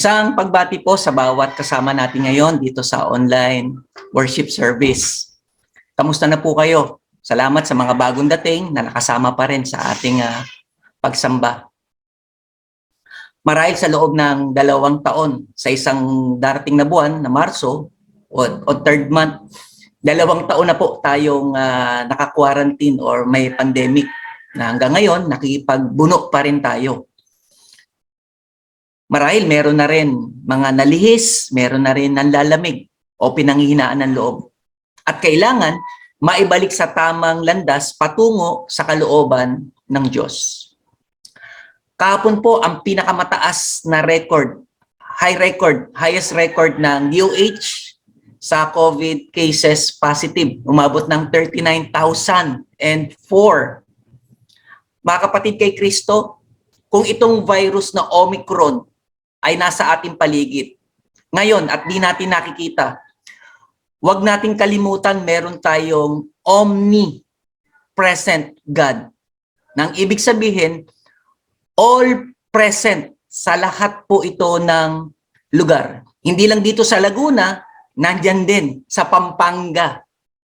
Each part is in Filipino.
Isang pagbati po sa bawat kasama natin ngayon dito sa online worship service. Kamusta na po kayo? Salamat sa mga bagong dating na nakasama pa rin sa ating pagsamba. Marahil sa loob ng 2 taon sa isang darating na buwan na Marso o third month, 2 taon na po tayong naka-quarantine or may pandemic na hanggang ngayon nakikipagbuno pa rin tayo. Marahil meron na rin mga nalihis, meron na rin nanlalamig o pinanghihinaan ng loob. At kailangan maibalik sa tamang landas patungo sa kalooban ng Diyos. Kahapon po ang pinakamataas na record, highest record ng DOH sa COVID cases positive. Umabot ng 39,004. Mga kapatid kay Kristo, kung itong virus na Omicron ay nasa ating paligid ngayon at di natin nakikita, huwag nating kalimutan meron tayong omnipresent God. Nang ibig sabihin, all present sa lahat po ito ng lugar. Hindi lang dito sa Laguna, nandyan din sa Pampanga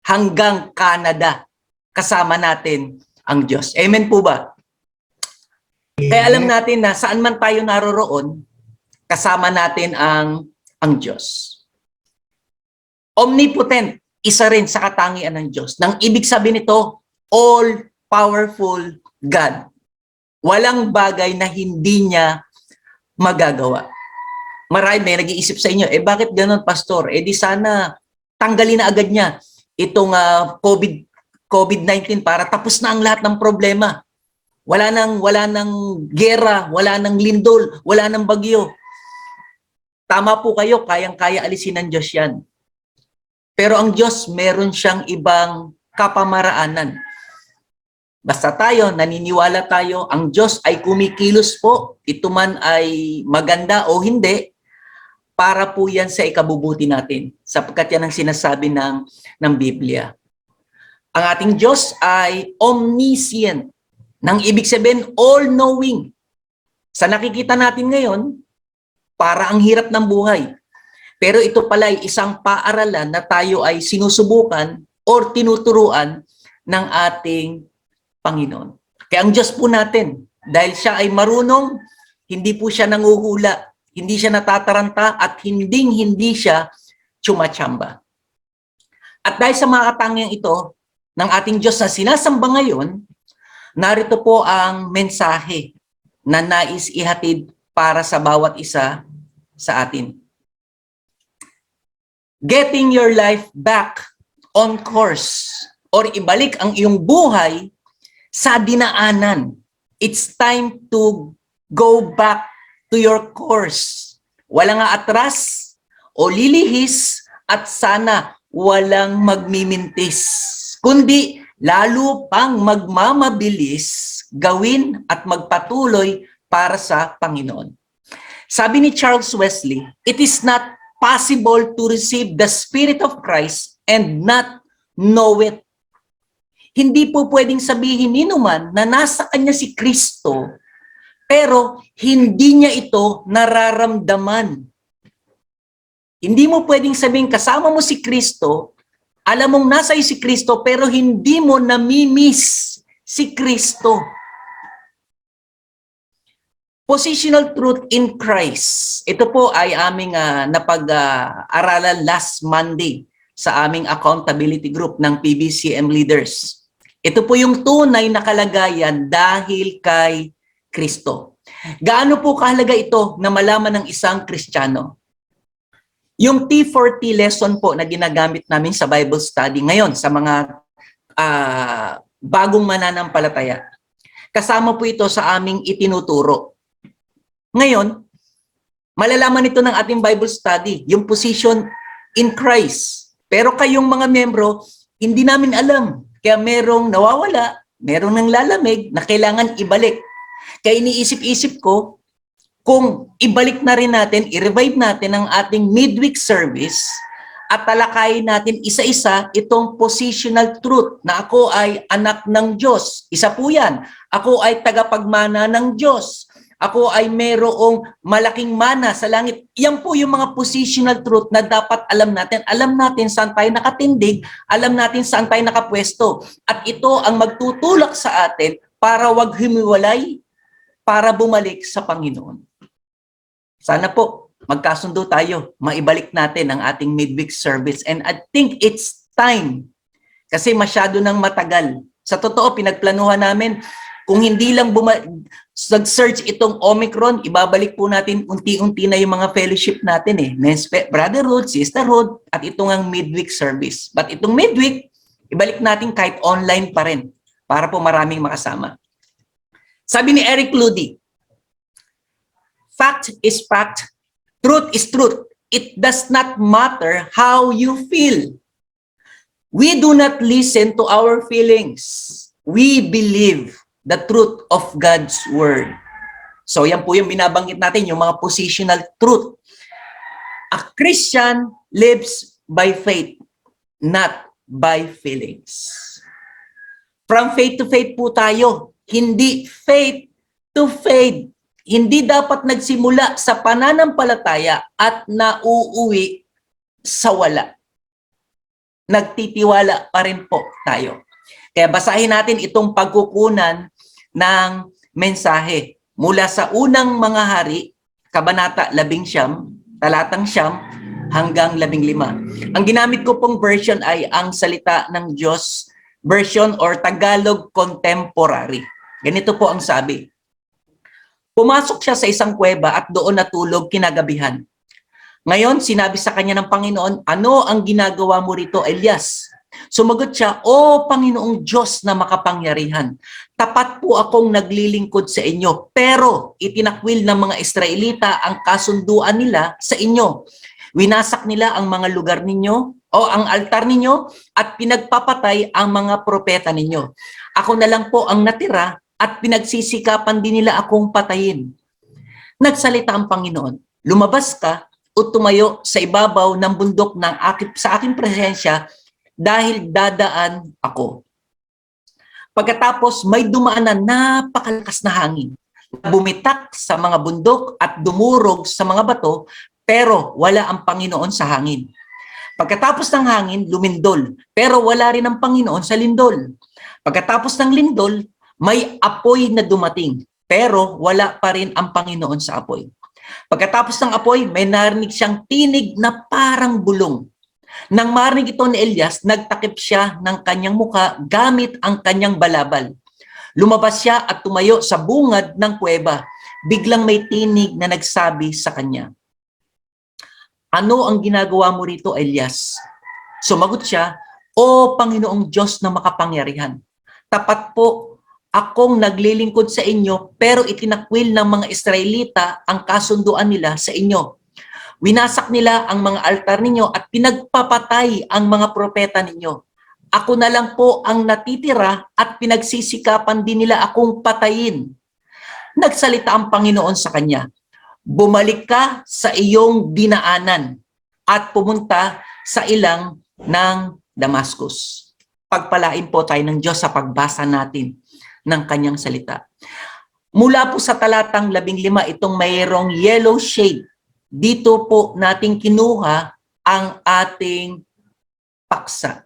hanggang Canada. Kasama natin ang Diyos. Amen po ba? Kaya alam natin na saan man tayo naroroon, kasama natin ang Diyos. Omnipotent, isa rin sa katangian ng Diyos. Nang ibig sabihin nito, all-powerful God. Walang bagay na hindi niya magagawa. Marami may nag-iisip sa inyo, bakit ganun, Pastor? Di sana tanggalin na agad niya itong COVID-19 para tapos na ang lahat ng problema. Wala nang gera, wala nang lindol, wala nang bagyo. Tama po kayo, kayang-kaya alisin ng Diyos yan. Pero ang Diyos, meron siyang ibang kapamaraanan. Basta tayo, naniniwala tayo, ang Diyos ay kumikilos po. Ito man ay maganda o hindi, para po yan sa ikabubuti natin. Sapagkat yan ang sinasabi ng Biblia. Ang ating Diyos ay omniscient. Nang ibig sabihin, all-knowing. Sa nakikita natin ngayon, para ang hirap ng buhay. Pero ito pala ay isang paaralan na tayo ay sinusubukan or tinuturuan ng ating Panginoon. Kaya ang Diyos po natin, dahil siya ay marunong, hindi po siya nanguhula, hindi siya natataranta, at hindi siya tsumatsamba. At dahil sa mga katangiang ito, ng ating Diyos na sinasamba ngayon, narito po ang mensahe na nais ihatid para sa bawat isa sa atin. Getting your life back on course or ibalik ang iyong buhay sa dinaanan. It's time to go back to your course. Walang atras o lilihis at sana walang magmimintis, kundi lalo pang magmamabilis gawin at magpatuloy para sa Panginoon. Sabi ni Charles Wesley, it is not possible to receive the Spirit of Christ and not know it. Hindi po pwedeng sabihin ni numan na nasa kanya si Kristo, pero hindi niya ito nararamdaman. Hindi mo pwedeng sabihin kasama mo si Kristo, alam mong nasa iyo si Kristo, pero hindi mo namimiss si Kristo. Positional truth in Christ. Ito po ay aming napag-aralan last Monday sa aming accountability group ng PBCM leaders. Ito po yung tunay na kalagayan dahil kay Kristo. Gaano po kahalaga ito na malaman ng isang Kristiyano? Yung T40 lesson po na ginagamit namin sa Bible study ngayon sa mga bagong mananampalataya. Kasama po ito sa aming itinuturo. Ngayon, malalaman ito ng ating Bible study, yung position in Christ. Pero kayong mga membro, hindi namin alam. Kaya merong nawawala, merong nanglalamig na kailangan ibalik. Kaya iniisip-isip ko, kung ibalik na rin natin, i-revive natin ang ating midweek service at talakayin natin isa-isa itong positional truth na ako ay anak ng Diyos. Isa po yan. Ako ay tagapagmana ng Diyos. Ako ay merong malaking mana sa langit. Yan po yung mga positional truth na dapat alam natin. Alam natin saan tayo nakatindig, alam natin saan tayo nakapwesto. At ito ang magtutulak sa atin para wag humiwalay, para bumalik sa Panginoon. Sana po, magkasundo tayo, maibalik natin ang ating midweek service. And I think it's time kasi masyado nang matagal. Sa totoo, pinagplanuhan namin, kung hindi lang nag-search itong Omicron, ibabalik po natin unti-unti na yung mga fellowship natin eh. Brotherhood, sisterhood, at itong ang midweek service. But itong midweek, ibalik natin kahit online pa rin para po maraming makasama. Sabi ni Eric Ludy, fact is fact, truth is truth. It does not matter how you feel. We do not listen to our feelings. We believe the truth of God's word. So yan po yung binabanggit natin, yung mga positional truth. A Christian lives by faith, not by feelings. From faith to faith po tayo, hindi faith to faith. Hindi dapat nagsimula sa pananampalataya at nauuwi sa wala. Nagtitiwala pa rin po tayo. Kaya basahin natin itong pagkukunan ng mensahe mula sa unang mga hari, Kabanata 11, talatang 9 hanggang 15. Ang ginamit ko pong version ay ang Salita ng Diyos version or Tagalog Contemporary. Ganito po ang sabi. Pumasok siya sa isang kuweba at doon natulog kinagabihan. Ngayon, sinabi sa kanya ng Panginoon, ano ang ginagawa mo rito, Elias? Sumagot siya, O Panginoong Diyos na makapangyarihan, tapat po akong naglilingkod sa inyo, pero itinakwil ng mga Israelita ang kasunduan nila sa inyo. Winasak nila ang mga lugar ninyo o ang altar ninyo at pinagpapatay ang mga propeta ninyo. Ako na lang po ang natira at pinagsisikapan din nila akong patayin. Nagsalita ang Panginoon, lumabas ka o tumayo sa ibabaw ng bundok sa aking presensya dahil dadaan ako. Pagkatapos may dumaan na napakalakas na hangin. Bumitak sa mga bundok at dumurog sa mga bato, pero wala ang Panginoon sa hangin. Pagkatapos ng hangin, lumindol, pero wala rin ang Panginoon sa lindol. Pagkatapos ng lindol, may apoy na dumating, pero wala pa rin ang Panginoon sa apoy. Pagkatapos ng apoy, may narinig siyang tinig na parang bulong. Nang marinig ito ni Elias, nagtakip siya ng kanyang muka gamit ang kanyang balabal. Lumabas siya at tumayo sa bungad ng kuweba. Biglang may tinig na nagsabi sa kanya, ano ang ginagawa mo rito, Elias? Sumagot siya, O Panginoong Diyos na makapangyarihan, tapat po akong naglilingkod sa inyo, pero itinakwil ng mga Israelita ang kasunduan nila sa inyo. Winasak nila ang mga altar ninyo at pinagpapatay ang mga propeta ninyo. Ako na lang po ang natitira at pinagsisikapan din nila akong patayin. Nagsalita ang Panginoon sa kanya, bumalik ka sa iyong dinaanan at pumunta sa ilang ng Damascus. Pagpalain po tayo ng Diyos sa pagbasa natin ng kanyang salita. Mula po sa talatang 15, itong mayroong yellow shade. Dito po natin kinuha ang ating paksa.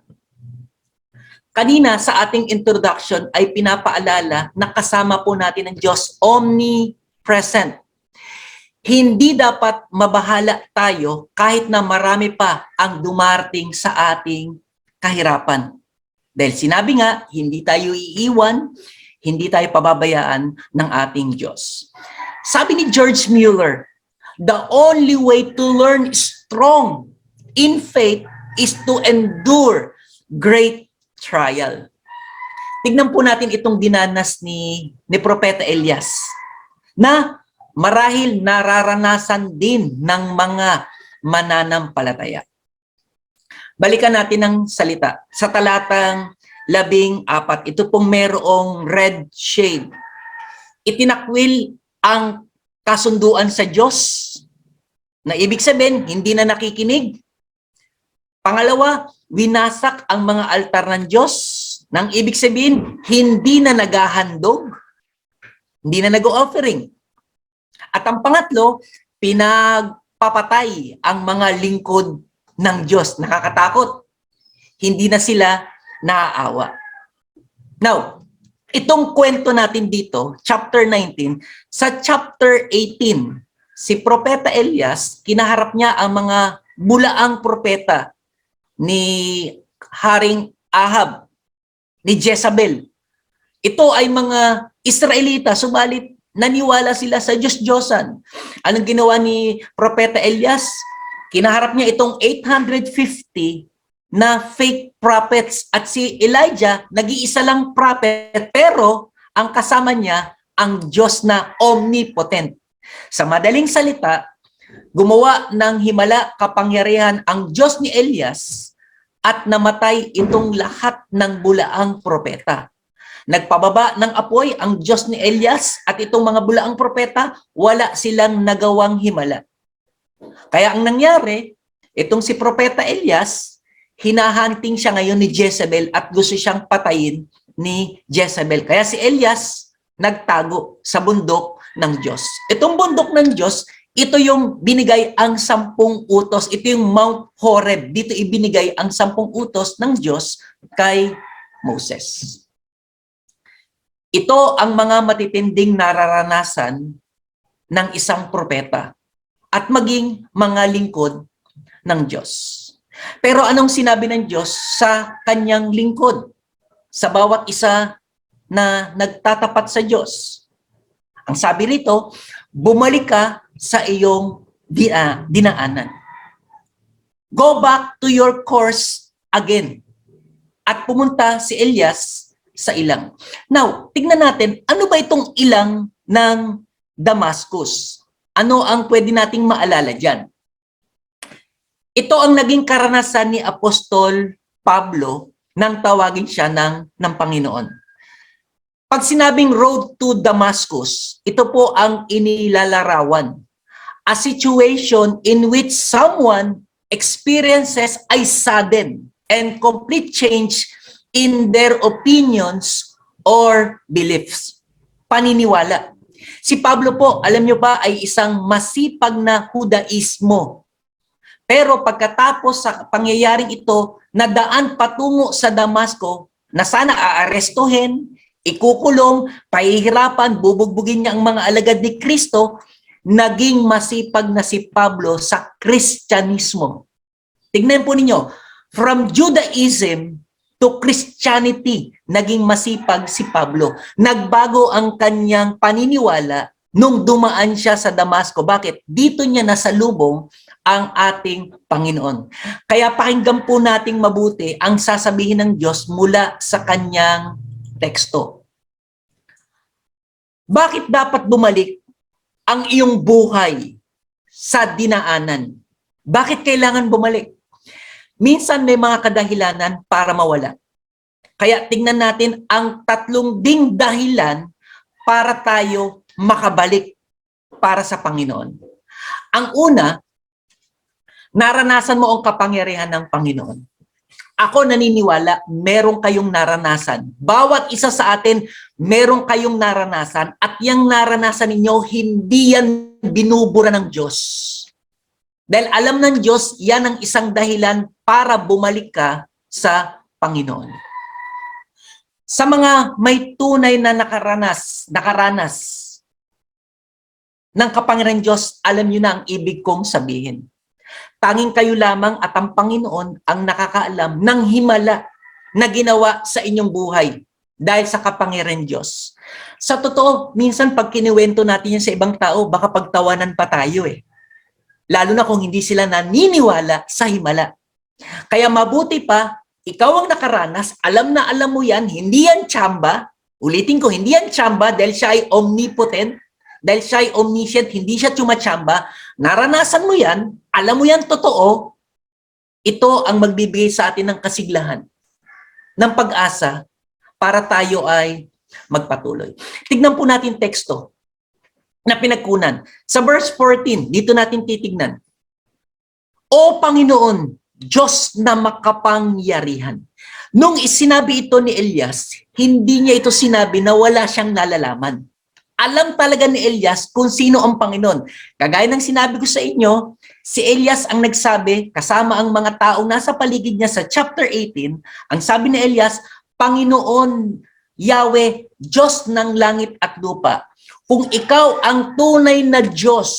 Kanina sa ating introduction ay pinapaalala na kasama po natin ang Diyos omnipresent. Hindi dapat mabahala tayo kahit na marami pa ang dumarating sa ating kahirapan. Dahil sinabi nga, hindi tayo iiwan, hindi tayo pababayaan ng ating Diyos. Sabi ni George Mueller, the only way to learn strong in faith is to endure great trial. Tignan po natin itong dinanas ni Propeta Elias na marahil nararanasan din ng mga mananampalataya. Balikan natin ang salita. Sa talatang 14, ito pong merong red shade. Itinakwil ang kasunduan sa Diyos na ibig sabihin, hindi na nakikinig. Pangalawa, winasak ang mga altar ng Diyos nang ibig sabihin, hindi na naghahandog, hindi na nag-offering. At ang pangatlo, pinagpapatay ang mga lingkod ng Diyos. Nakakatakot. Hindi na sila naaawa. Now, itong kwento natin dito, chapter 19, sa chapter 18, si Propeta Elias, kinaharap niya ang mga bulaang propeta ni Haring Ahab, ni Jezabel. Ito ay mga Israelita, subalit naniwala sila sa Diyos-Diyosan. Anong ginawa ni Propeta Elias? Kinaharap niya itong 850 na fake prophets at si Elijah, nag-iisa lang prophet, pero ang kasama niya ang Diyos na omnipotent. Sa madaling salita, gumawa ng himala kapangyarihan ang Diyos ni Elias at namatay itong lahat ng bulaang propeta. Nagpababa ng apoy ang Diyos ni Elias at itong mga bulaang propeta, wala silang nagawang himala. Kaya ang nangyari, itong si Propeta Elias, hinahunting siya ngayon ni Jezebel at gusto siyang patayin ni Jezebel. Kaya si Elias nagtago sa bundok ng Diyos. Itong bundok ng Diyos, ito yung binigay ang 10 utos. Ito yung Mount Horeb. Dito ibinigay ang 10 utos ng Diyos kay Moses. Ito ang mga matitinding nararanasan ng isang propeta at maging mga lingkod ng Diyos. Pero anong sinabi ng Diyos sa kanyang lingkod? Sa bawat isa na nagtatapat sa Diyos. Ang sabi rito, bumalik ka sa iyong dinaanan. Go back to your course again. At pumunta si Elias sa ilang. Now, tignan natin, ano ba itong ilang ng Damascus? Ano ang pwede nating maalala dyan? Ito ang naging karanasan ni Apostol Pablo nang tawagin siya ng Panginoon. Pag sinabing road to Damascus, ito po ang inilalarawan. A situation in which someone experiences a sudden and complete change in their opinions or beliefs. Paniniwala. Si Pablo po, alam nyo ba, ay isang masipag na Judaismo. Pero pagkatapos sa pangyayaring ito, nadaan patungo sa Damasco na sana aarestuhin, ikukulong, pahihirapan, bubugbugin niya ang mga alagad ni Kristo, naging masipag na si Pablo sa Kristyanismo. Tignan po ninyo, from Judaism to Christianity, naging masipag si Pablo. Nagbago ang kanyang paniniwala nung dumaan siya sa Damasco. Bakit? Dito niya nasalubong ang ating Panginoon. Kaya pakinggan po nating mabuti ang sasabihin ng Diyos mula sa kanyang teksto. Bakit dapat bumalik ang iyong buhay sa dinaanan? Bakit kailangan bumalik? Minsan may mga kadahilanan para mawala. Kaya tingnan natin ang 3 ding dahilan para tayo makabalik para sa Panginoon. Ang una, naranasan mo ang kapangyarihan ng Panginoon. Ako naniniwala, meron kayong naranasan. Bawat isa sa atin, meron kayong naranasan at yung naranasan ninyo, hindi yan binubura ng Diyos. Dahil alam ng Diyos, yan ang isang dahilan para bumalik ka sa Panginoon. Sa mga may tunay na nakaranas ng kapangyarihan Diyos, alam nyo na ang ibig kong sabihin. Tanging kayo lamang at ang Panginoon ang nakakaalam ng himala na ginawa sa inyong buhay dahil sa kapangyarihan Diyos. Sa totoo, minsan pag kiniwento natin yan sa ibang tao, baka pagtawanan pa tayo eh. Lalo na kung hindi sila naniniwala sa himala. Kaya mabuti pa, ikaw ang nakaranas, alam na alam mo yan, hindi yan tsamba. Ulitin ko, hindi yan tsamba dahil siya ay omnipotent, dahil siya ay omniscient, hindi siya tsumatsamba. Naranasan mo yan, alam mo yan totoo, ito ang magbibigay sa atin ng kasiglahan, ng pag-asa, para tayo ay magpatuloy. Tignan po natin teksto na pinagkunan. Sa verse 14, dito natin titignan. O Panginoon, Diyos na makapangyarihan. Nung isinabi ito ni Elias, hindi niya ito sinabi na wala siyang nalalaman. Alam talaga ni Elias kung sino ang Panginoon. Kagaya ng sinabi ko sa inyo, si Elias ang nagsabi, kasama ang mga taong nasa paligid niya sa chapter 18, ang sabi ni Elias, Panginoon, Yahweh, Diyos ng langit at lupa, kung ikaw ang tunay na Diyos,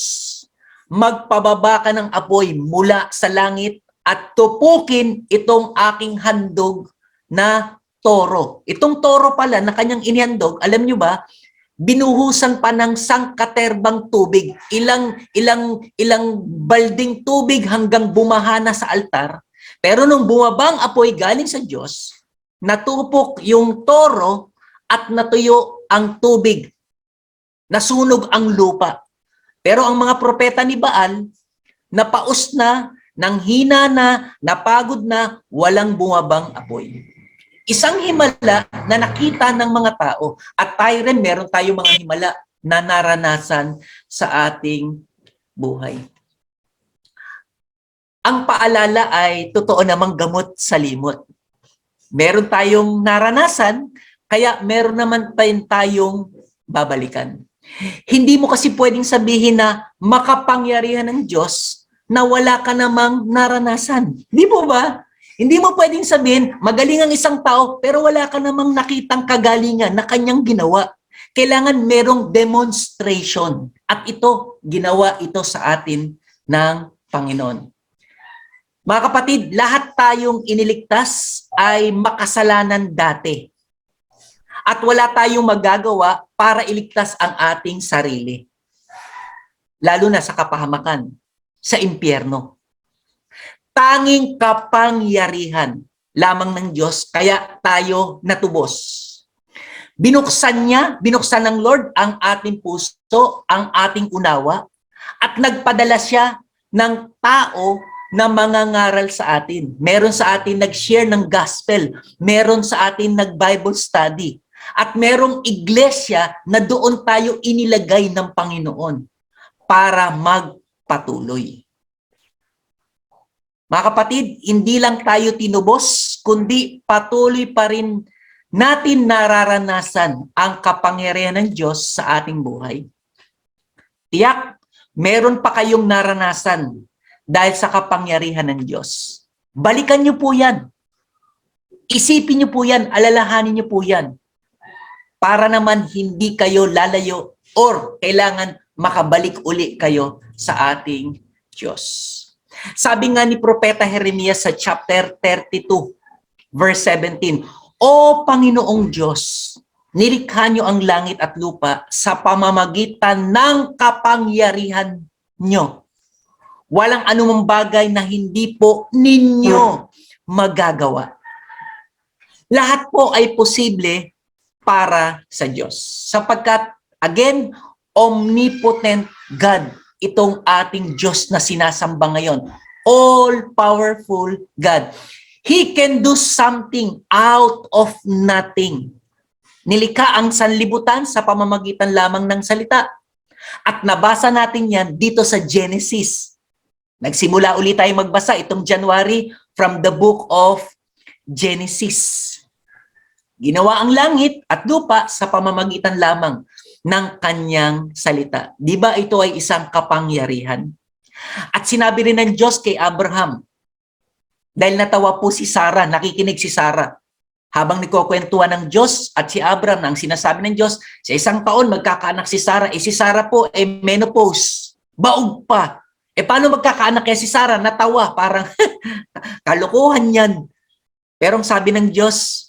magpababa ka ng apoy mula sa langit at tupukin itong aking handog na toro. Itong toro pala na kanyang inihandog, alam nyo ba, binuhusan pa ng sangkaterbang tubig. Ilang balding tubig hanggang bumahana sa altar. Pero nung bumabang apoy galing sa Diyos, natupok yung toro at natuyo ang tubig. Nasunog ang lupa. Pero ang mga propeta ni Baal, napaus na, nanghina na, napagod na, walang bumabang apoy. Isang himala na nakita ng mga tao at tayo rin meron tayong mga himala na naranasan sa ating buhay. Ang paalala ay totoo namang gamot sa limot. Meron tayong naranasan, kaya meron naman tayong babalikan. Hindi mo kasi pwedeng sabihin na makapangyarihan ng Diyos na wala ka namang naranasan. Di po ba? Hindi mo pwedeng sabihin, magaling ang isang tao, pero wala ka namang nakitang kagalingan na kanyang ginawa. Kailangan merong demonstration. At ito, ginawa ito sa atin ng Panginoon. Mga kapatid, lahat tayong iniligtas ay makasalanan dati. At wala tayong magagawa para iligtas ang ating sarili. Lalo na sa kapahamakan, sa impyerno. Tanging kapangyarihan lamang ng Diyos, kaya tayo natubos. Binuksan ng Lord ang ating puso, ang ating unawa, at nagpadala siya ng tao na mangangaral sa atin. Meron sa atin nag-share ng gospel, meron sa atin nag-Bible study, at merong iglesia na doon tayo inilagay ng Panginoon para magpatuloy. Mga kapatid, hindi lang tayo tinubos, kundi patuloy pa rin natin nararanasan ang kapangyarihan ng Diyos sa ating buhay. Tiyak, meron pa kayong naranasan dahil sa kapangyarihan ng Diyos. Balikan niyo po yan. Isipin niyo po yan, alalahanin niyo po yan. Para naman hindi kayo lalayo or kailangan makabalik uli kayo sa ating Diyos. Sabi nga ni Propeta Jeremias sa chapter 32, verse 17, O Panginoong Diyos, nilikha niyo ang langit at lupa sa pamamagitan ng kapangyarihan niyo. Walang anumang bagay na hindi po ninyo magagawa. Lahat po ay posible para sa Diyos. Sapagkat, again, omnipotent God itong ating Diyos na sinasamba ngayon. All-powerful God. He can do something out of nothing. Nilikha ang sanlibutan sa pamamagitan lamang ng salita. At nabasa natin yan dito sa Genesis. Nagsimula ulit tayo magbasa itong January from the book of Genesis. Ginawa ang langit at lupa sa pamamagitan lamang ng kanyang salita. Di ba ito ay isang kapangyarihan? At sinabi rin ng Diyos kay Abraham, dahil natawa po si Sarah, nakikinig si Sarah, habang nagkukwentuhan ng Diyos at si Abraham, ang sinasabi ng Diyos, sa isang taon magkakaanak si Sarah, si Sarah po ay menopause, baog pa. Paano magkakaanak kaya si Sarah? Natawa, parang kalokohan yan. Pero ang sabi ng Diyos,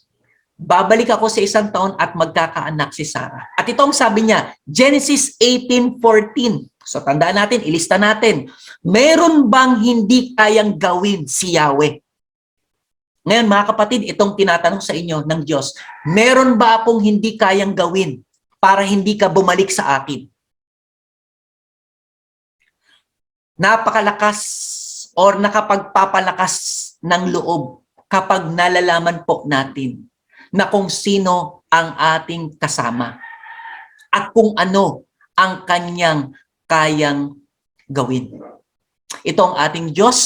babalik ako sa isang taon at magkakaanak si Sarah. At ito ang sabi niya, Genesis 18:14. So tandaan natin, ilista natin. Meron bang hindi kayang gawin si Yahweh? Ngayon mga kapatid, itong tinatanong sa inyo ng Diyos, meron ba akong hindi kayang gawin para hindi ka bumalik sa akin? Napakalakas or nakapagpapalakas ng loob kapag nalalaman po natin na kung sino ang ating kasama at kung ano ang kanyang kayang gawin. Ito ang ating Diyos,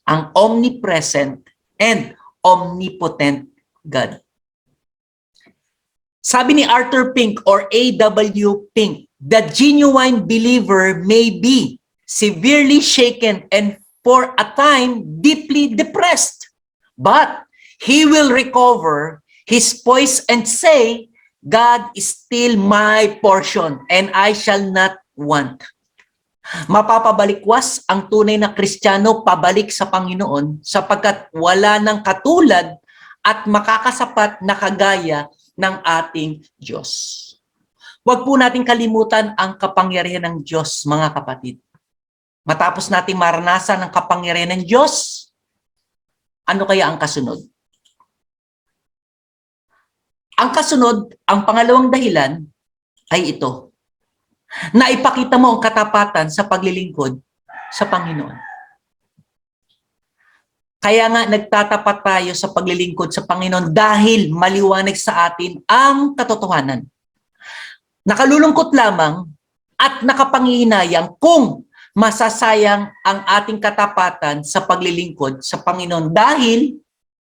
ang omnipresent and omnipotent God. Sabi ni Arthur Pink or A.W. Pink, the genuine believer may be severely shaken and for a time deeply depressed. But he will recover his poise and say, God is still my portion and I shall not want. Mapapabalikwas ang tunay na Kristiyano pabalik sa Panginoon sapagkat wala nang katulad at makakasapat na kagaya ng ating Diyos. Huwag po nating kalimutan ang kapangyarihan ng Diyos, mga kapatid. Matapos nating maranasan ang kapangyarihan ng Diyos, ano kaya ang kasunod? Ang kasunod, ang pangalawang dahilan ay ito. Na ipakita mo ang katapatan sa paglilingkod sa Panginoon. Kaya nga nagtatapat tayo sa paglilingkod sa Panginoon dahil maliwanag sa atin ang katotohanan. Nakalulungkot lamang at nakapangihinayang kung masasayang ang ating katapatan sa paglilingkod sa Panginoon dahil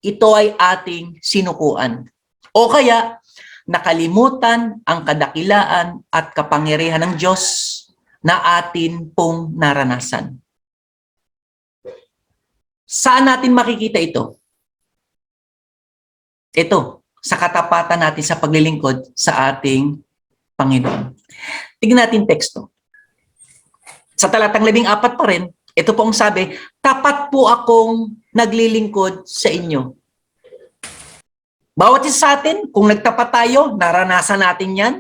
ito ay ating sinukuan. O kaya, nakalimutan ang kadakilaan at kapangyarihan ng Diyos na atin pong naranasan. Saan natin makikita ito? Ito, sa katapatan natin sa paglilingkod sa ating Panginoon. Tignan natin teksto. Sa talatang 14 pa rin, ito pong sabi, tapat po akong naglilingkod sa inyo. Bawat isa sa atin, kung nagtapat tayo, naranasan natin yan.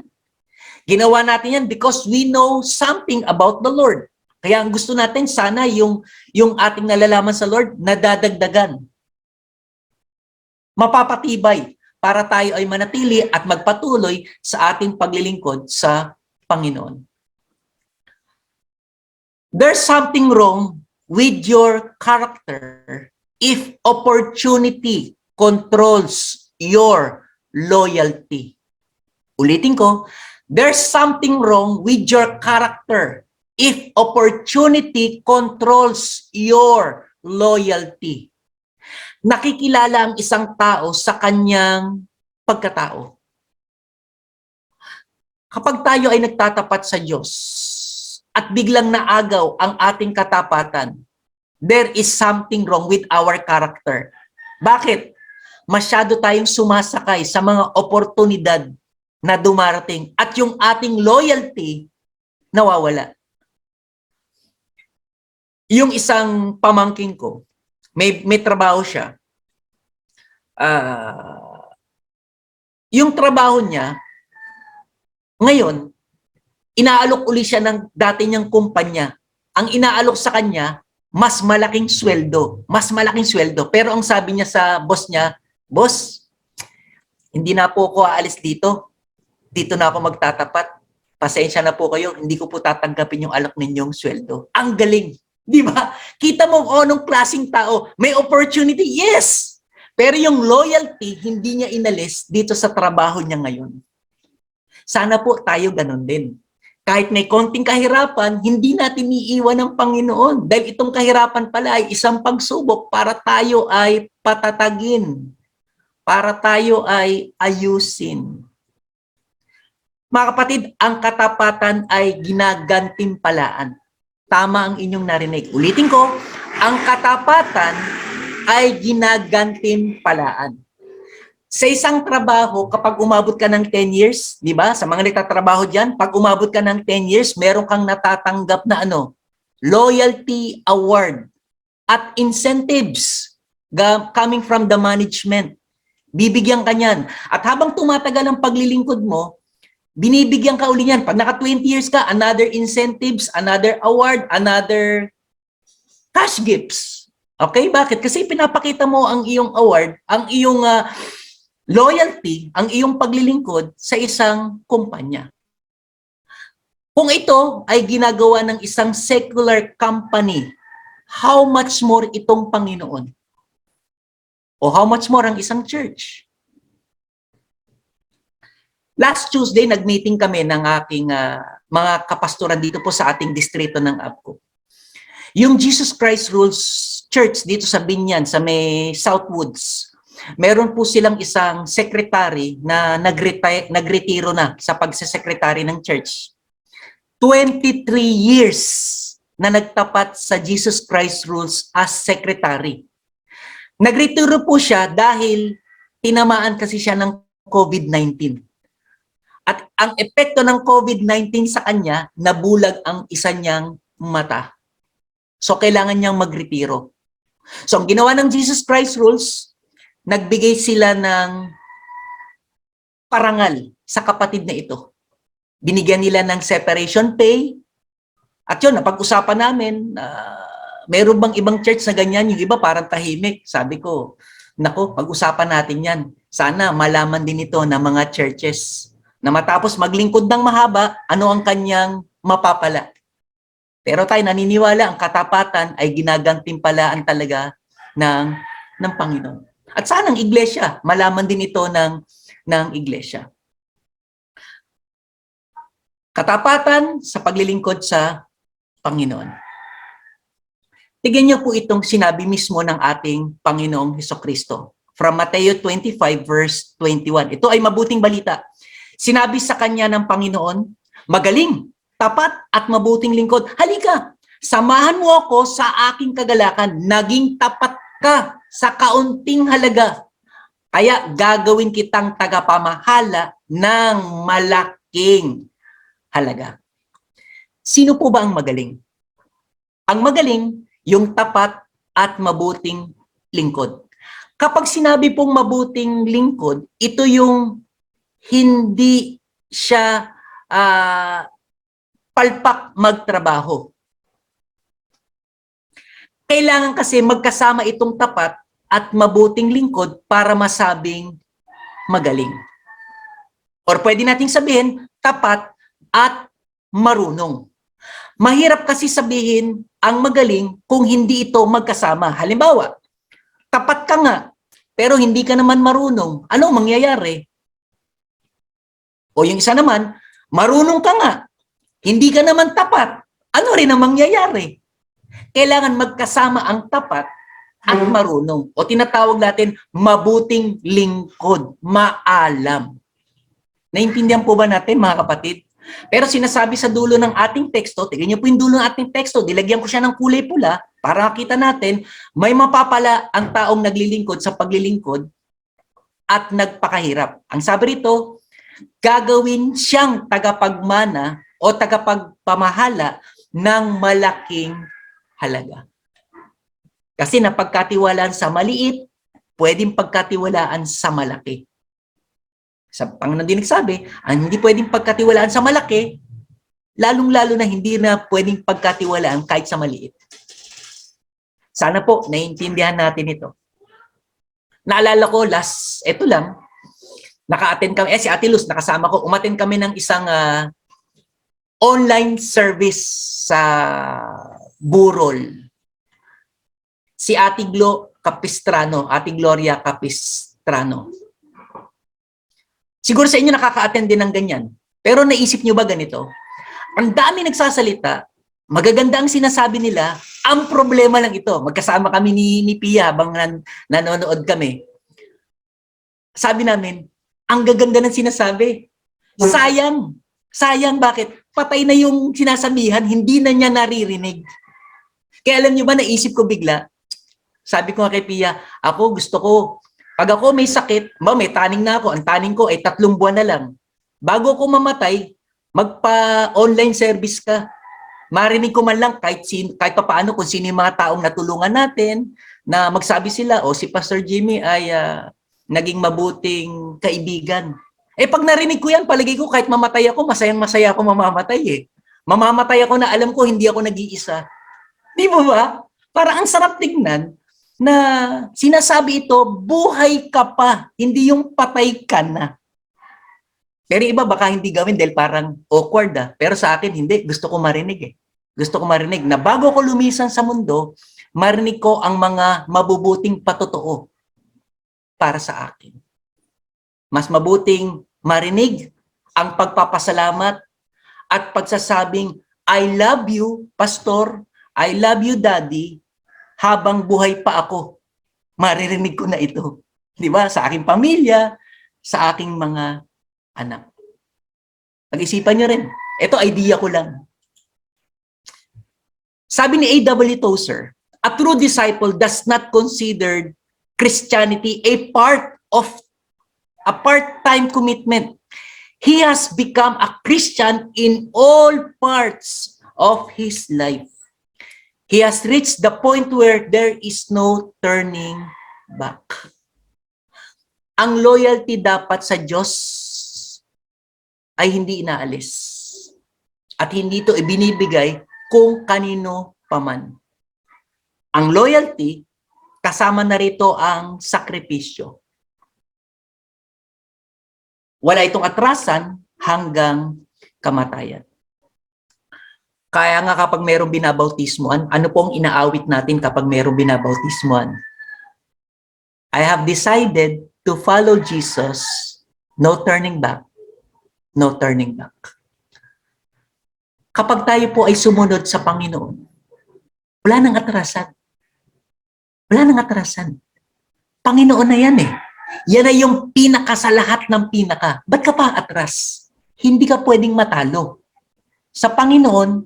Ginawa natin yan because we know something about the Lord. Kaya ang gusto natin, sana yung ating nalalaman sa Lord, nadadagdagan. Mapapatibay para tayo ay manatili at magpatuloy sa ating paglilingkod sa Panginoon. There's something wrong with your character if opportunity controls your loyalty. Ulitin ko, there's something wrong with your character if opportunity controls your loyalty. Nakikilala ang isang tao sa kanyang pagkatao. Kapag tayo ay nagtatapat sa Diyos at biglang naagaw ang ating katapatan, there is something wrong with our character. Bakit? Masyado tayong sumasakay sa mga oportunidad na dumarating at yung ating loyalty nawawala. Yung isang pamangkin ko, may trabaho siya. Yung trabaho niya, ngayon, inaalok uli siya ng dati niyang kumpanya. Ang inaalok sa kanya, mas malaking sweldo. Mas malaking sweldo. Pero ang sabi niya sa boss niya, boss, hindi na po ako aalis dito. Dito na ako magtatapat. Pasensya na po kayo, hindi ko po tatanggapin yung alok ninyong sweldo. Ang galing. Di ba? Kita mo kung anong klaseng tao. May opportunity, yes. Pero yung loyalty, hindi niya inalis dito sa trabaho niya ngayon. Sana po tayo ganun din. Kahit may konting kahirapan, hindi natin iiwan ng Panginoon. Dahil itong kahirapan pala ay isang pagsubok para tayo ay patatagin. Para tayo ay ayusin. Mga kapatid, ang katapatan ay ginagantimpalaan. Tama ang inyong narinig. Ulitin ko, ang katapatan ay ginagantimpalaan. Sa isang trabaho, kapag umabot ka ng 10 years, di ba? Sa mga nagtatrabaho dyan, pag umabot ka ng 10 years, meron kang natatanggap na loyalty award at incentives coming from the management. Bibigyan ka niyan. At habang tumatagal ang paglilingkod mo, binibigyan ka uli niyan. Pag naka 20 years ka, another incentives, another award, another cash gifts. Okay? Bakit? Kasi pinapakita mo ang iyong award, ang iyong loyalty, ang iyong paglilingkod sa isang kumpanya. Kung ito ay ginagawa ng isang secular company, how much more itong Panginoon? O how much more ang isang church? Last Tuesday, nag-meeting kami ng aking mga kapastoran dito po sa ating distrito ng ABCO. Yung Jesus Christ Rules Church dito sa Binyan, sa may Southwoods, meron po silang isang secretary na nagretiro na sa pagsesekretary ng church. 23 years na nagtapat sa Jesus Christ Rules as secretary. Nagretiro po siya dahil tinamaan kasi siya ng COVID-19. At ang epekto ng COVID-19 sa kanya, nabulag ang isa niyang mata. So, kailangan niyang magretiro. So, ang ginawa ng Jesus Christ Rules, nagbigay sila ng parangal sa kapatid na ito. Binigyan nila ng separation pay. At yun, napag-usapan namin, meron bang ibang church na ganyan? Yung iba parang tahimik. Sabi ko, nako, pag-usapan natin yan. Sana malaman din ito ng mga churches na matapos maglingkod ng mahaba, ano ang kanyang mapapala. Pero tayo naniniwala, ang katapatan ay ginagantimpalaan talaga ng Panginoon. At sana ang iglesia, malaman din ito ng iglesia. Katapatan sa paglilingkod sa Panginoon. Tignan niyo po itong sinabi mismo ng ating Panginoong Hesukristo. From Mateo 25 verse 21. Ito ay mabuting balita. Sinabi sa kanya ng Panginoon, magaling, tapat at mabuting lingkod. Halika, samahan mo ako sa aking kagalakan. Naging tapat ka sa kaunting halaga. Kaya gagawin kitang tagapamahala ng malaking halaga. Sino po ba ang magaling? Ang magaling, yung tapat at mabuting lingkod. Kapag sinabi pong mabuting lingkod, ito yung hindi siya palpak magtrabaho. Kailangan kasi magkasama itong tapat at mabuting lingkod para masabing magaling. Or pwede nating sabihin, tapat at marunong. Mahirap kasi sabihin ang magaling kung hindi ito magkasama. Halimbawa, tapat ka nga, pero hindi ka naman marunong. Ano mangyayari? O yung isa naman, marunong ka nga, hindi ka naman tapat. Ano rin ang mangyayari? Kailangan magkasama ang tapat at marunong. O tinatawag natin, mabuting lingkod, maalam. Naintindihan po ba natin, mga kapatid? Pero sinasabi sa dulo ng ating teksto, tignan niyo po yung dulo ng ating teksto, dilagyan ko siya ng kulay pula para makita natin, may mapapala ang taong naglilingkod sa paglilingkod at nagpakahirap. Ang sabi rito, gagawin siyang tagapagmana o tagapagpamahala ng malaking halaga. Kasi napagkatiwalaan sa maliit, pwedeng pagkatiwalaan sa malaki. Sa Panginoon din nagsabi, ang hindi pwedeng pagkatiwalaan sa malaki, lalong-lalo na hindi na pwedeng pagkatiwalaan kahit sa maliit. Sana po, naiintindihan natin ito. Naalala ko, eto lang, naka-attend kami, si Ate Luz, nakasama ko, umattend kami ng isang online service sa Burol. Si Ate Capistrano, Ate Gloria Capistrano. Siguro sa inyo nakaka-attend din ng ganyan. Pero naisip nyo ba ganito? Ang dami nagsasalita, magaganda ang sinasabi nila, ang problema lang ito. Magkasama kami ni Pia habang nanonood kami. Sabi namin, ang gaganda ng sinasabi. Sayang. Sayang bakit? Patay na yung sinasabihan, hindi na niya naririnig. Kaya alam niyo ba, naisip ko bigla, sabi ko nga kay Pia, ako gusto ko, pag ako may sakit, may taning na ako, ang taning ko ay 3 buwan na lang. Bago ako mamatay, magpa-online service ka. Marinig ko man lang kahit paano kung sino yung mga taong natulungan natin, na magsabi sila, si Pastor Jimmy ay naging mabuting kaibigan. Pag narinig ko yan, palagi ko kahit mamatay ako, masayang-masaya ako mamamatay eh. Mamamatay ako na alam ko hindi ako nag-iisa. Di ba ba? Para ang sarap tingnan na sinasabi ito, buhay ka pa, hindi yung patay ka na. Pero iba baka hindi gawin dahil parang awkward Pero sa akin, hindi. Gusto ko marinig eh. Gusto ko marinig na bago ko lumisan sa mundo, marinig ko ang mga mabubuting patotoo para sa akin. Mas mabuting marinig ang pagpapasalamat at pagsasabing, I love you, Pastor, I love you, Daddy, habang buhay pa ako. Maririnig ko na ito. Di ba? Sa aking pamilya, sa aking mga anak. Pag-isipan nyo rin. Ito, idea ko lang. Sabi ni A.W. Tozer, a true disciple does not consider Christianity a part-time commitment. He has become a Christian in all parts of his life. He has reached the point where there is no turning back. Ang loyalty dapat sa Diyos ay hindi inaalis. At hindi ito ibinibigay kung kanino paman. Ang loyalty, kasama na rito ang sakripisyo. Wala itong atrasan hanggang kamatayan. Kaya nga kapag mayroong binabautismuan, ano pong inaawit natin kapag mayroong binabautismuan? I have decided to follow Jesus, no turning back, no turning back. Kapag tayo po ay sumunod sa Panginoon, wala nang atrasan. Wala nang atrasan. Panginoon na yan eh. Yan ay yung pinaka sa lahat ng pinaka. Ba't ka pa atras? Hindi ka pwedeng matalo. Sa Panginoon,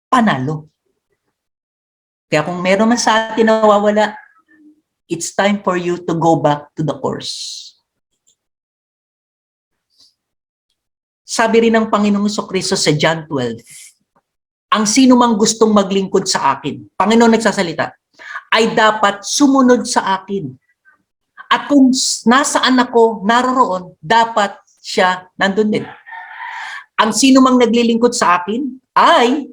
panalo. Kaya kung meron man sa atin na nawawala, it's time for you to go back to the course. Sabi rin ng Panginoong Jesucristo sa John 12, ang sino mang gustong maglingkod sa akin, Panginoon nagsasalita, ay dapat sumunod sa akin. At kung nasaan ako naroroon, dapat siya nandun din. Ang sino mang naglilingkod sa akin ay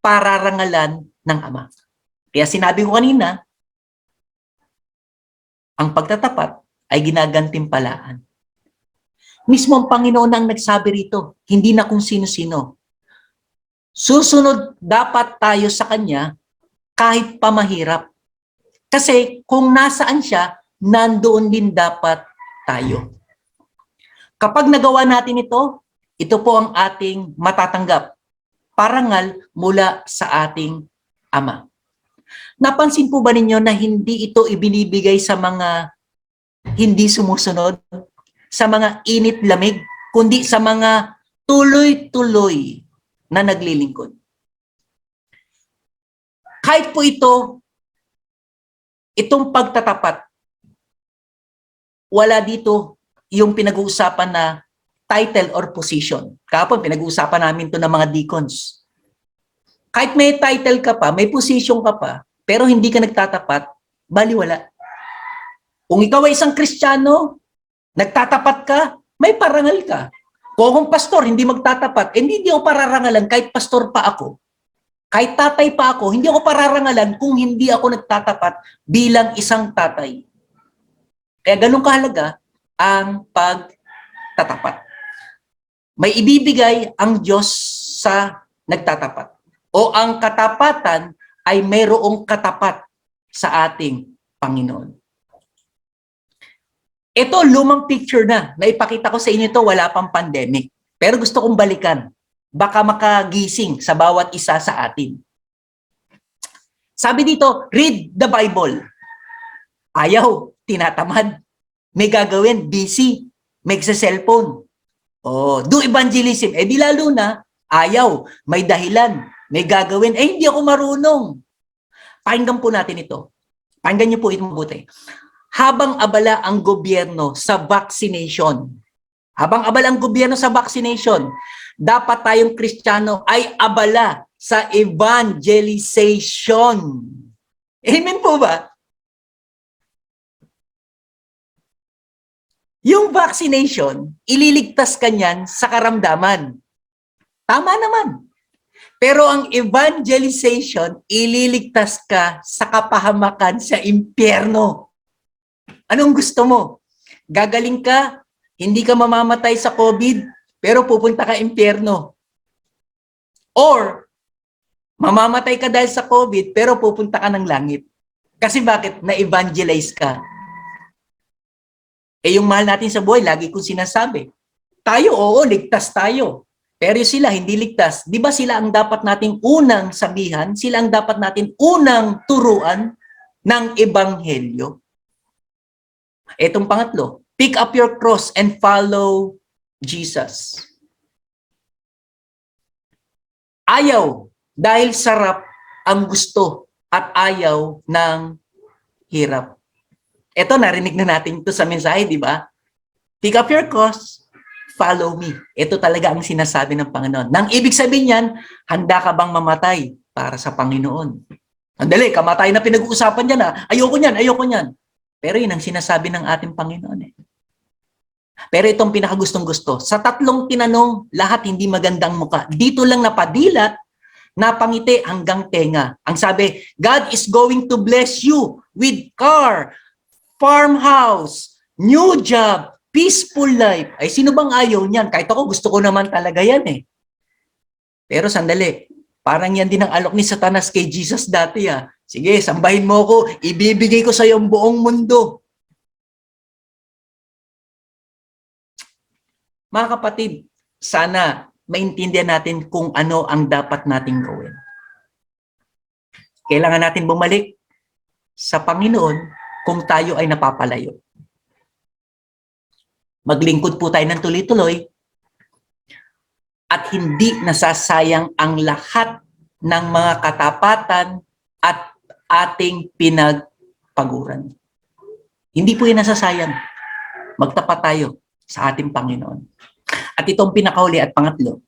pararangalan ng Ama. Kaya sinabi ko kanina, ang pagtatapat ay ginagantimpalaan. Mismo ang Panginoon ang nagsabi rito, hindi na kung sino-sino. Susunod dapat tayo sa Kanya kahit pa mahirap. Kasi kung nasaan siya, nandoon din dapat tayo. Kapag nagawa natin ito po ang ating matatanggap. Parangal mula sa ating Ama. Napansin po ba ninyo na hindi ito ibinibigay sa mga hindi sumusunod? Sa mga init-lamig? Kundi sa mga tuloy-tuloy na naglilingkod. Kahit po itong pagtatapat, wala dito yung pinag-uusapan na title or position. Kahapon, pinag-uusapan namin to ng mga deacons. Kahit may title ka pa, may position ka pa, pero hindi ka nagtatapat, baliwala. Kung ikaw ay isang Kristiyano, nagtatapat ka, may parangal ka. Kung akong pastor, hindi magtatapat, hindi ako pararangalan kahit pastor pa ako. Kahit tatay pa ako, hindi ako pararangalan kung hindi ako nagtatapat bilang isang tatay. Kaya ganun kahalaga ang pagtatapat. May ibibigay ang Diyos sa nagtatapat. O ang katapatan ay mayroong katapat sa ating Panginoon. Ito, lumang picture na. Naipakita ko sa inyo ito, wala pang pandemic. Pero gusto kong balikan. Baka makagising sa bawat isa sa atin. Sabi dito, read the Bible. Ayaw, tinatamad. May gagawin, busy. May cellphone. Oh, do evangelism. Eh di lalo na, ayaw. May dahilan. May gagawin. Eh hindi ako marunong. Pakinggan po natin ito. Pakinggan niyo po ito mabuti. Habang abala ang gobyerno sa vaccination, dapat tayong Kristiyano ay abala sa evangelization. Amen po ba? Yung vaccination, ililigtas ka niyan sa karamdaman. Tama naman. Pero ang evangelization, ililigtas ka sa kapahamakan sa impyerno. Anong gusto mo? Gagaling ka, hindi ka mamamatay sa COVID, pero pupunta ka impyerno. Or, mamamatay ka dahil sa COVID, pero pupunta ka ng langit. Kasi bakit? Na-evangelize ka. Eh yung mahal natin sa buhay, lagi kong sinasabi. Tayo, oo, ligtas tayo. Pero sila, hindi ligtas. Di ba sila ang dapat nating unang sabihan? Sila ang dapat natin unang turuan ng ebanghelyo? Etong pangatlo, pick up your cross and follow Jesus. Ayaw dahil sarap ang gusto at ayaw ng hirap. Ito, narinig na natin ito sa mensahe, di ba? Pick up your cross, follow me. Ito talaga ang sinasabi ng Panginoon. Nang ibig sabihin yan, handa ka bang mamatay para sa Panginoon? Andali, kamatay na pinag-uusapan niyan ha. Ayoko niyan, ayoko niyan. Pero yun ang sinasabi ng ating Panginoon eh. Pero itong pinakagustong gusto, sa tatlong tinanong, lahat hindi magandang muka. Dito lang napadilat, napangiti hanggang tenga. Ang sabi, God is going to bless you with car, farmhouse, new job, peaceful life. Ay, sino bang ayaw niyan? Kahit ako, gusto ko naman talaga yan eh. Pero sandali, parang yan din ang alok ni Satanas kay Jesus dati ah. Sige, sambahin mo ko, ibibigay ko sa iyo ang buong mundo. Mga kapatid, sana maintindihan natin kung ano ang dapat nating gawin. Kailangan natin bumalik sa Panginoon kung tayo ay napapalayo. Maglingkod po tayo ng tuloy-tuloy at hindi nasasayang ang lahat ng mga katapatan at ating pinagpaguran. Hindi po yan nasasayang. Magtapat tayo sa ating Panginoon. At itong pinakahuli at pangatlo,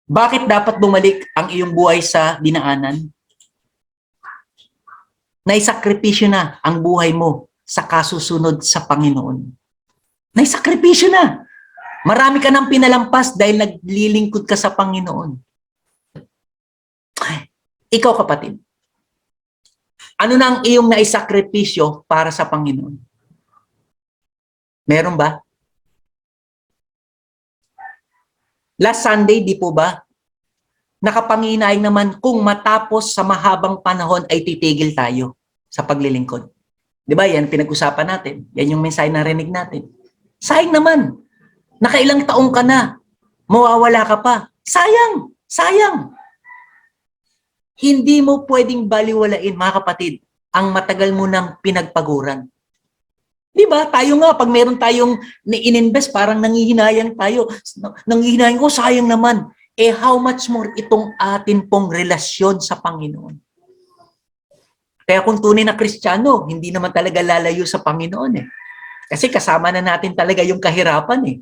bakit dapat bumalik ang iyong buhay sa dinaanan? Naisakripisyo na ang buhay mo sa kasusunod sa Panginoon. Naisakripisyo na. Marami ka nang pinalampas dahil naglilingkod ka sa Panginoon. Ikaw kapatid, ano na ang iyong naisakripisyo para sa Panginoon? Meron ba? Last Sunday, di po ba? Nakapanginayang naman kung matapos sa mahabang panahon ay titigil tayo sa paglilingkod. Di ba? Yan pinag-usapan natin. Yan yung mensahe na rinig natin. Sayang naman. Nakailang taong ka na. Mawawala ka pa. Sayang. Sayang. Hindi mo pwedeng baliwalain, mga kapatid, ang matagal mo nang pinagpaguran. Di ba? Tayo nga, pag meron tayong ininvest, parang nangihinayang tayo. Nangihinayang ko, sayang naman. Eh, how much more itong atin pong relasyon sa Panginoon? Kaya kung tunay na Kristiyano, hindi naman talaga lalayo sa Panginoon eh. Kasi kasama na natin talaga yung kahirapan eh.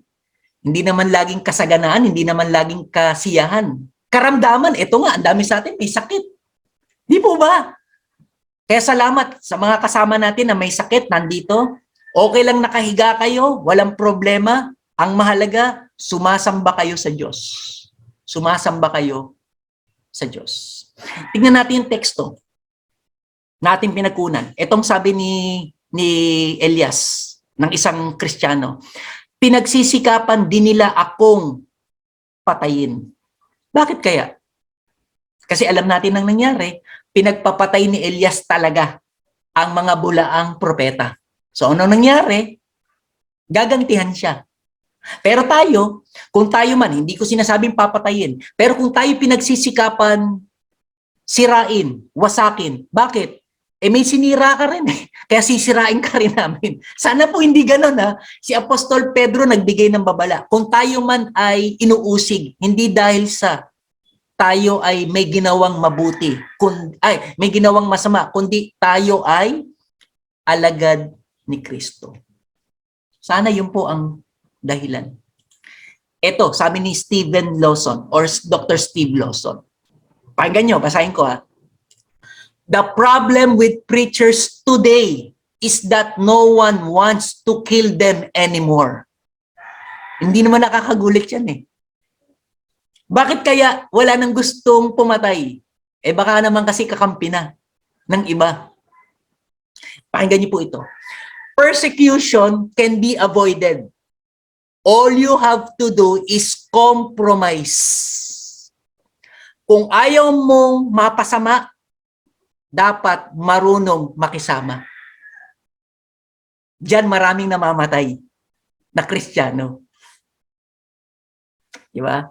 Hindi naman laging kasaganaan, hindi naman laging kasiyahan. Karamdaman, ito nga, ang dami sa atin, may sakit. Di po ba? Kaya salamat sa mga kasama natin na may sakit, nandito. Okay lang nakahiga kayo, walang problema. Ang mahalaga, sumasamba kayo sa Diyos. Sumasamba kayo sa Diyos. Tingnan natin yung teksto na ating pinagkunan. Itong sabi ni Elias, ng isang Kristiyano, pinagsisikapan din nila akong patayin. Bakit kaya? Kasi alam natin ang nangyari, pinagpapatay ni Elias talaga ang mga bulaang propeta. So ano nangyari? Gagantihan siya. Pero tayo, kung tayo man, hindi ko sinasabing papatayin, pero kung tayo pinagsisikapan, sirain, wasakin, bakit? Eh may sinira ka rin eh. Kaya sisirain ka rin namin. Sana po hindi ganun ha. Si Apostol Pedro nagbigay ng babala. Kung tayo man ay inuusig, hindi dahil sa tayo ay may ginawang mabuti, may ginawang masama, kundi tayo ay alagad ni Kristo. Sana yun po ang dahilan. Ito, sabi ni Stephen Lawson or Dr. Steve Lawson. Pakinggan nyo, basahin ko ha. The problem with preachers today is that no one wants to kill them anymore. Hindi naman nakakagulit yan eh. Bakit kaya wala nang gustong pumatay? Eh baka naman kasi kakampi na ng iba. Pakinggan niyo po ito. Persecution can be avoided. All you have to do is compromise. Kung ayaw mong mapasama, dapat marunong makisama. Diyan maraming namamatay na Kristiyano. Di ba?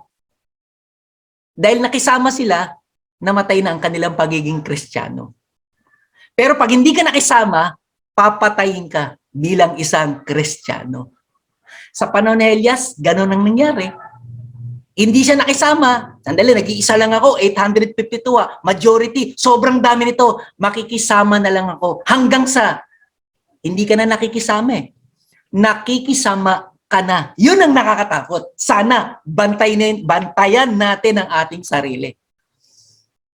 Dahil nakisama sila, namatay na ang kanilang pagiging Kristiyano. Pero pag hindi ka nakisama, papatayin ka bilang isang Kristiyano. Sa panahon ni Elias, ganun ang nangyari. Hindi siya nakisama. Sandali, nag-iisa lang ako, 852 majority, sobrang dami nito. Makikisama na lang ako. Hanggang sa, hindi ka na nakikisama eh. Nakikisama ka na. Yun ang nakakatakot. Sana, bantayan natin ang ating sarili.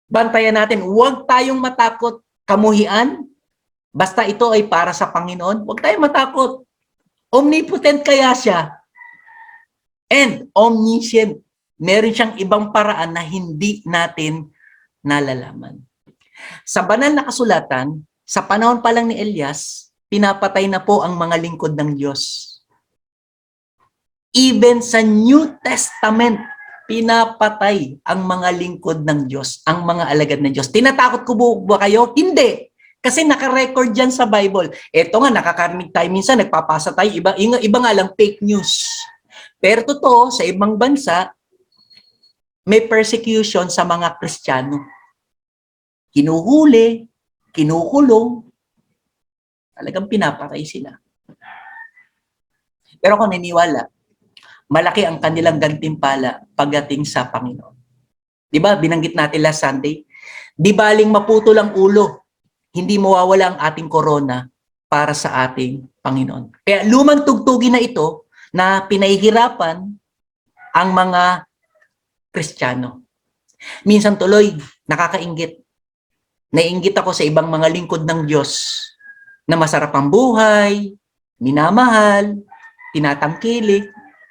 Bantayan natin. Huwag tayong matakot kamuhian. Basta ito ay para sa Panginoon. Huwag tayong matakot. Omnipotent kaya siya. And omniscient. Meron siyang ibang paraan na hindi natin nalalaman. Sa banal na kasulatan, sa panahon pa lang ni Elias, pinapatay na po ang mga lingkod ng Diyos. Even sa New Testament, pinapatay ang mga lingkod ng Diyos, ang mga alagad ng Diyos. Tinatakot ko ba kayo? Hindi. Kasi naka-record dyan sa Bible. Ito nga, nakakarinig tayo minsan, nagpapasa tayo, iba nga lang fake news. Pero totoo, sa ibang bansa, may persecution sa mga Kristiyano. Kinuhuli, kinukulong, talagang pinapatay sila. Pero kung naniniwala, malaki ang kanilang gantimpala pagdating sa Panginoon. Di ba, binanggit natin last Sunday, di baling maputol ang ulo, hindi mawawala ang ating korona para sa ating Panginoon. Kaya lumang tugtugin na ito na pinahihirapan ang mga Kristiyano. Minsan tuloy, nakakainggit. Naiinggit ako sa ibang mga lingkod ng Diyos na masarap ang buhay, minamahal, tinatangkilik.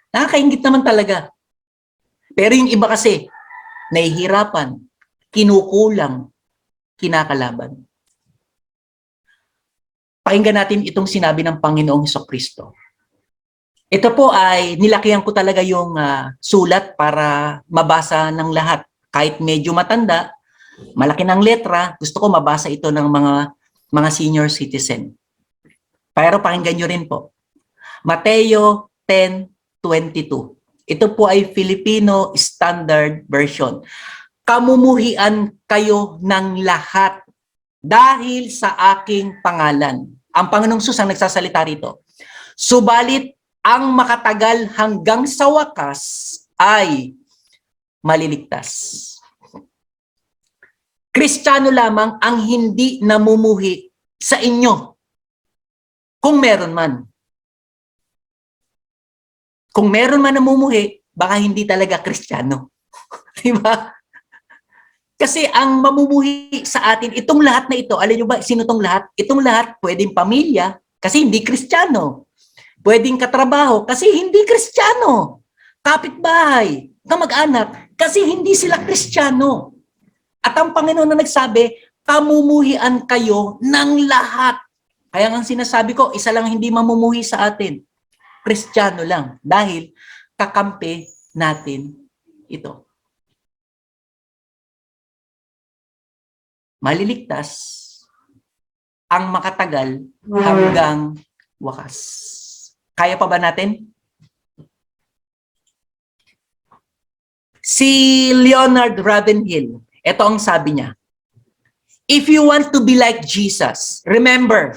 Nakakainggit naman talaga. Pero yung iba kasi, nahihirapan, kinukulang, kinakalaban. Pakinggan natin itong sinabi ng Panginoong Hesukristo. Ito po ay nilakihan ko talaga yung sulat para mabasa ng lahat. Kahit medyo matanda, malaki ng letra, gusto ko mabasa ito ng mga senior citizen. Pero pakinggan nyo rin po. Mateo 10:22. Ito po ay Filipino Standard Version. Kamumuhian kayo ng lahat dahil sa aking pangalan. Ang Panginoong Sus ang nagsasalita rito. Subalit, ang makatagal hanggang sa wakas ay maliligtas. Kristiyano lamang ang hindi namumuhi sa inyo. Kung meron man. Kung meron man namumuhi, baka hindi talaga Kristiyano. Diba? Kasi ang mamumuhi sa atin, itong lahat na ito, alam nyo ba, sino itong lahat? Itong lahat, pwedeng pamilya, kasi hindi Kristiyano. Pwedeng katrabaho, kasi hindi Kristiyano. Kapitbahay, kamag-anak, kasi hindi sila Kristiyano. At ang Panginoon na nagsabi, pamumuhian kayo ng lahat. Kaya nga sinasabi ko, isa lang hindi mamumuhi sa atin. Kristiyano lang. Dahil kakampi natin ito. Maliligtas ang makatagal hanggang wakas. Kaya pa ba natin? Si Leonard Ravenhill, ito ang sabi niya. If you want to be like Jesus, remember,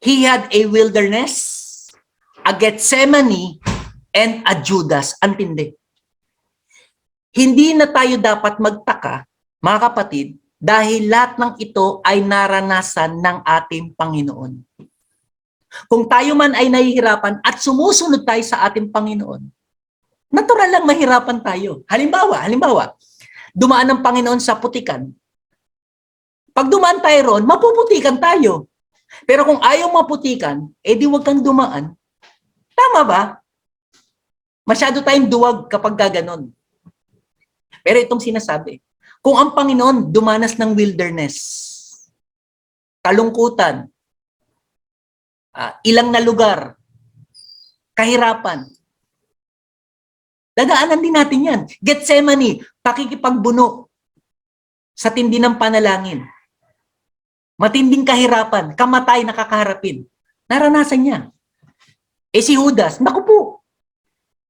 He had a wilderness, a Gethsemane, and a Judas. Antindi. Hindi na tayo dapat magtaka, mga kapatid, dahil lahat ng ito ay naranasan ng ating Panginoon. Kung tayo man ay nahihirapan at sumusunod tayo sa ating Panginoon, natural lang mahirapan tayo. Halimbawa, dumaan ang Panginoon sa putikan. Pag dumaan tayo roon, mapuputikan tayo. Pero kung ayaw maputikan, edi huwag kang dumaan. Tama ba? Masyado tayong duwag kapag gaganon. Pero itong sinasabi, kung ang Panginoon dumanas ng wilderness, kalungkutan, ilang na lugar, kahirapan, dadaanan din natin yan. Gethsemane, pakikipagbuno sa tindi ng panalangin. Matinding kahirapan, kamatay na kakaharapin. Naranasan niya. Si Judas, naku po,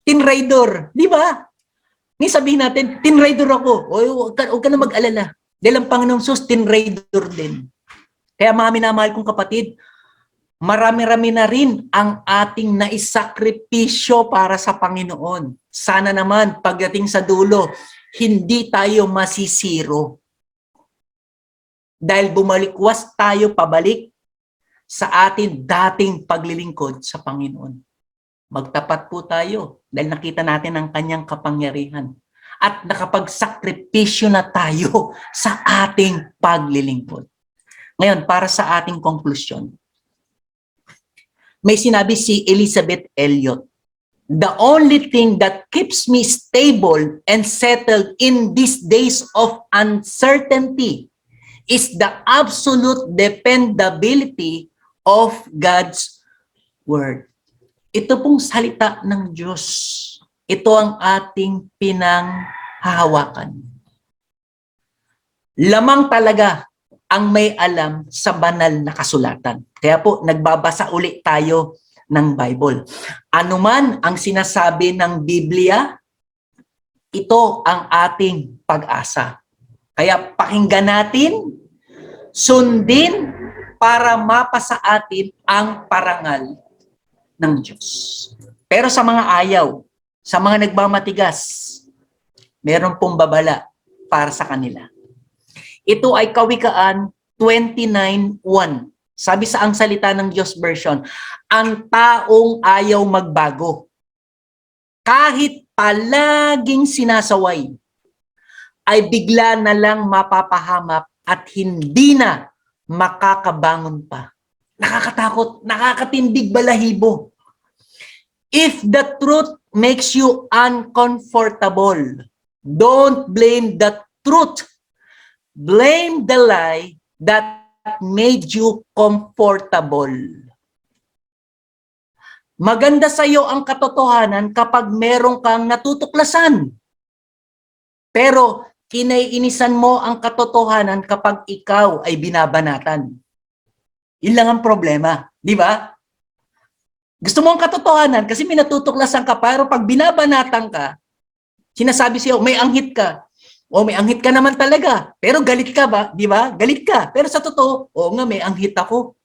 tinraidor, di ba? Ni sabihin natin, tinraidor ako. Huwag ka na mag-alala. Dahil ang Panginoong Sus, tinraidor din. Kaya mga minamahal kong kapatid, marami-rami na rin ang ating naisakripisyo para sa Panginoon. Sana naman pagdating sa dulo, hindi tayo masisiro. Dahil bumalik-was tayo pabalik sa ating dating paglilingkod sa Panginoon. Magtapat po tayo dahil nakita natin ang kanyang kapangyarihan. At nakapagsakripisyo na tayo sa ating paglilingkod. Ngayon, para sa ating konklusyon, may sinabi si Elizabeth Elliot, "The only thing that keeps me stable and settled in these days of uncertainty is the absolute dependability of God's Word." Ito pong salita ng Diyos. Ito ang ating pinanghahawakan. Lamang talaga ang may alam sa banal na kasulatan. Kaya po, nagbabasa uli tayo ng Bible. Ano man ang sinasabi ng Biblia, ito ang ating pag-asa. Kaya pakinggan natin, sundin para mapasa atin ang parangal ng Diyos. Pero sa mga ayaw, sa mga nagmamatigas, meron pong babala para sa kanila. Ito ay Kawikaan 29:1. Sabi sa Ang Salita ng Diyos version, ang taong ayaw magbago, kahit palaging sinasaway, ay bigla na lang mapapahamak at hindi na makakabangon pa. Nakakatakot, nakakatindig balahibo. If the truth makes you uncomfortable, don't blame the truth. Blame the lie that made you comfortable. Maganda sa iyo ang katotohanan kapag meron kang natutuklasan. Pero kinaiinisan mo ang katotohanan kapag ikaw ay binabanatan. Yun lang ang problema, di ba? Gusto mo ang katotohanan kasi may natutuklasan ka, pero pag binabanatan ka, sinasabi sa'yo, may anghit ka. O may anghit ka naman talaga. Pero galit ka ba? Di ba? Galit ka. Pero sa totoo, oo nga, may anghit ako.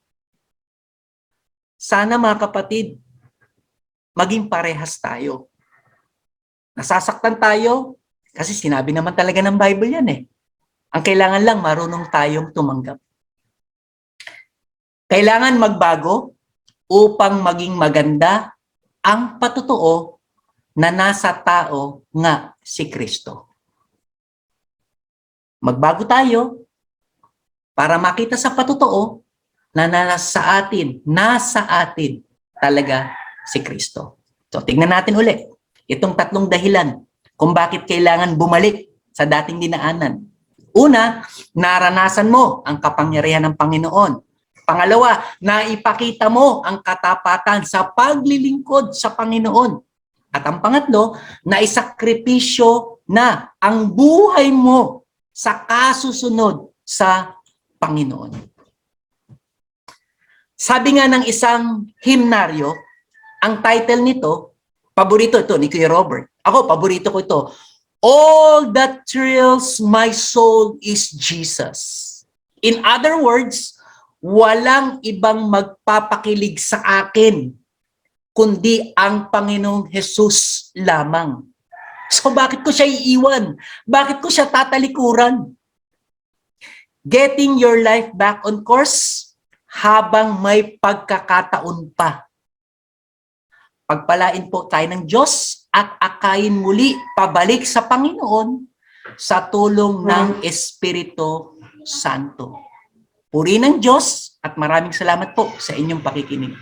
Sana mga kapatid, maging parehas tayo. Nasasaktan tayo kasi sinabi naman talaga ng Bible yan eh. Ang kailangan lang, marunong tayong tumanggap. Kailangan magbago upang maging maganda ang patotoo na nasa tao nga si Kristo. Magbago tayo para makita sa patotoo na nasa atin talaga si Kristo. So, tingnan natin ulit itong tatlong dahilan kung bakit kailangan bumalik sa dating dinaanan. Una, naranasan mo ang kapangyarihan ng Panginoon. Pangalawa, naipakita mo ang katapatan sa paglilingkod sa Panginoon. At ang pangatlo, naisakripisyo na ang buhay mo sa kasusunod sa Panginoon. Sabi nga ng isang himnaryo, ang title nito, paborito ito ni Kuya Robert. Ako, paborito ko ito. All that thrills my soul is Jesus. In other words, walang ibang magpapakilig sa akin kundi ang Panginoong Jesus lamang. So bakit ko siya iiwan? Bakit ko siya tatalikuran? Getting your life back on course habang may pagkakataon pa. Pagpalain po tayo ng Diyos at akayin muli pabalik sa Panginoon sa tulong ng Espiritu Santo. Puri ng Diyos at maraming salamat po sa inyong pakikinig.